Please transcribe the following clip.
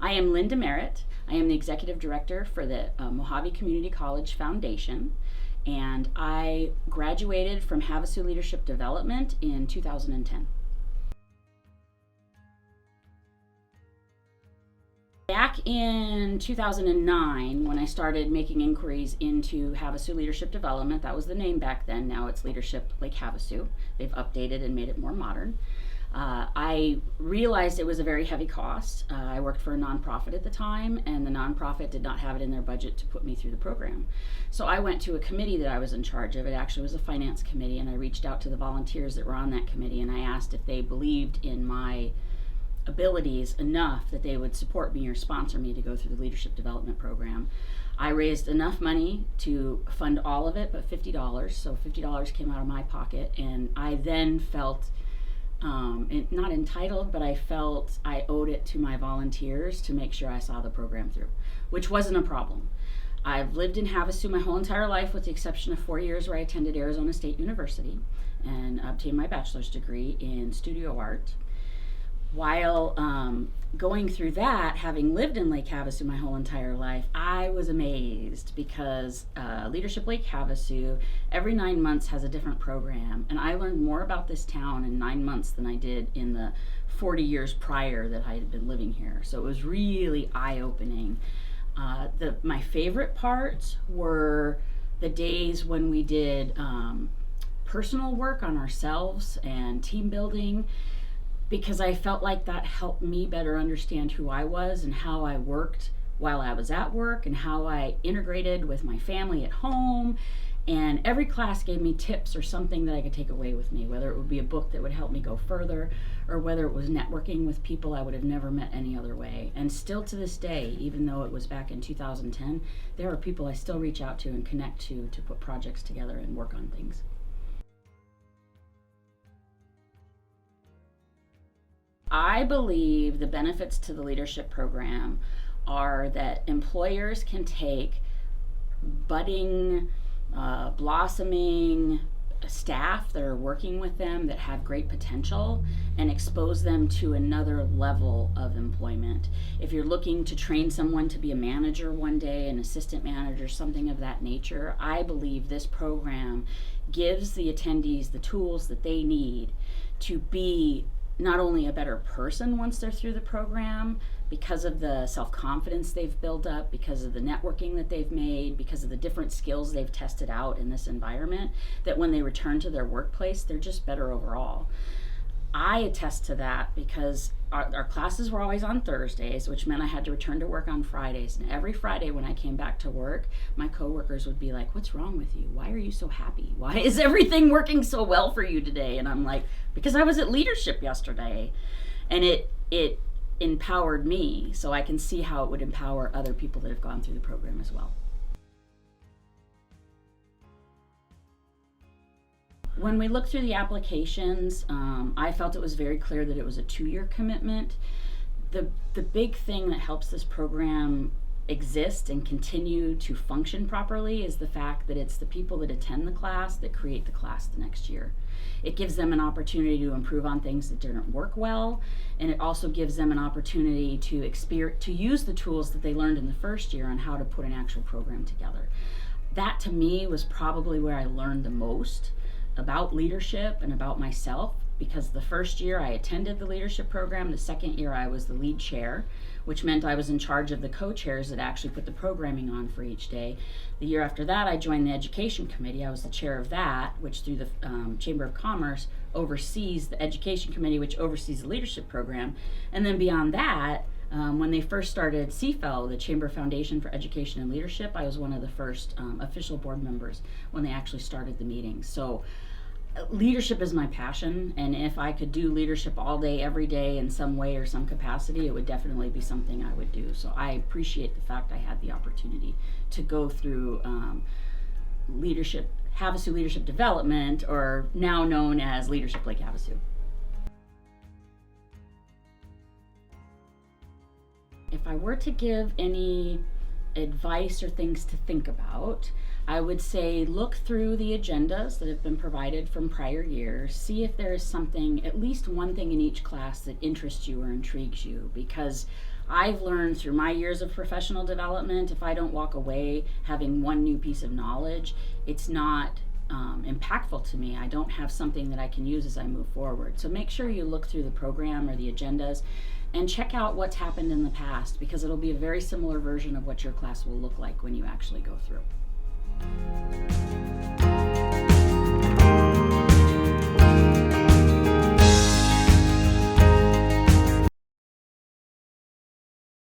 I am Lynn Demaret. I am the Executive Director for the Mojave Community College Foundation, and I graduated from Havasu Leadership Development in 2010. Back in 2009, when I started making inquiries into Havasu Leadership Development, that was the name back then, now it's Leadership Lake Havasu. They've updated and made it more modern. I realized it was a very heavy cost. I worked for a nonprofit at the time, and the nonprofit did not have it in their budget to put me through the program. So I went to a committee that I was in charge of. It actually was a finance committee, and I reached out to the volunteers that were on that committee, and I asked if they believed in my abilities enough that they would support me or sponsor me to go through the leadership development program. I raised enough money to fund all of it, but $50, so $50 came out of my pocket, and I then felt not entitled, but I felt I owed it to my volunteers to make sure I saw the program through, which wasn't a problem. I've lived in Havasu my whole entire life, with the exception of 4 years where I attended Arizona State University and obtained my bachelor's degree in studio art. While going through that, having lived in Lake Havasu my whole entire life, I was amazed because Leadership Lake Havasu every 9 months has a different program, and I learned more about this town in 9 months than I did in the 40 years prior that I had been living here. So it was really eye-opening. My favorite parts were the days when we did personal work on ourselves and team building, because I felt like that helped me better understand who I was and how I worked while I was at work and how I integrated with my family at home. And every class gave me tips or something that I could take away with me, whether it would be a book that would help me go further or whether it was networking with people I would have never met any other way. And still to this day, even though it was back in 2010, there are people I still reach out to and connect to put projects together and work on things. I believe the benefits to the leadership program are that employers can take budding, blossoming staff that are working with them that have great potential and expose them to another level of employment. If you're looking to train someone to be a manager one day, an assistant manager, something of that nature, I believe this program gives the attendees the tools that they need to be not only a better person once they're through the program, because of the self-confidence they've built up, because of the networking that they've made, because of the different skills they've tested out in this environment, that when they return to their workplace, they're just better overall. I attest to that because our classes were always on Thursdays, which meant I had to return to work on Fridays. And every Friday when I came back to work, my coworkers would be like, "What's wrong with you? Why are you so happy? Why is everything working so well for you today?" And I'm like, "Because I was at leadership yesterday." And it empowered me, so I can see how it would empower other people that have gone through the program as well. When we looked through the applications, I felt it was very clear that it was a 2-year commitment. The big thing that helps this program exist and continue to function properly is the fact that it's the people that attend the class that create the class the next year. It gives them an opportunity to improve on things that didn't work well, and it also gives them an opportunity to use the tools that they learned in the first year on how to put an actual program together. That to me was probably where I learned the most about leadership and about myself, because the first year I attended the leadership program, the second year I was the lead chair, which meant I was in charge of the co-chairs that actually put the programming on for each day. The year after that, I joined the education committee. I was the chair of that, which through the Chamber of Commerce oversees the education committee, which oversees the leadership program. And then beyond that, when they first started CFEL, the Chamber Foundation for Education and Leadership, I was one of the first official board members when they actually started the meeting. So leadership is my passion, and if I could do leadership all day, every day in some way or some capacity, it would definitely be something I would do. So I appreciate the fact I had the opportunity to go through Havasu Leadership Development, or now known as Leadership Lake Havasu. If I were to give any advice or things to think about, I would say look through the agendas that have been provided from prior years. See if there is something, at least one thing in each class that interests you or intrigues you, because I've learned through my years of professional development, if I don't walk away having one new piece of knowledge, it's not impactful to me. I don't have something that I can use as I move forward. So make sure you look through the program or the agendas and check out what's happened in the past, because it'll be a very similar version of what your class will look like when you actually go through.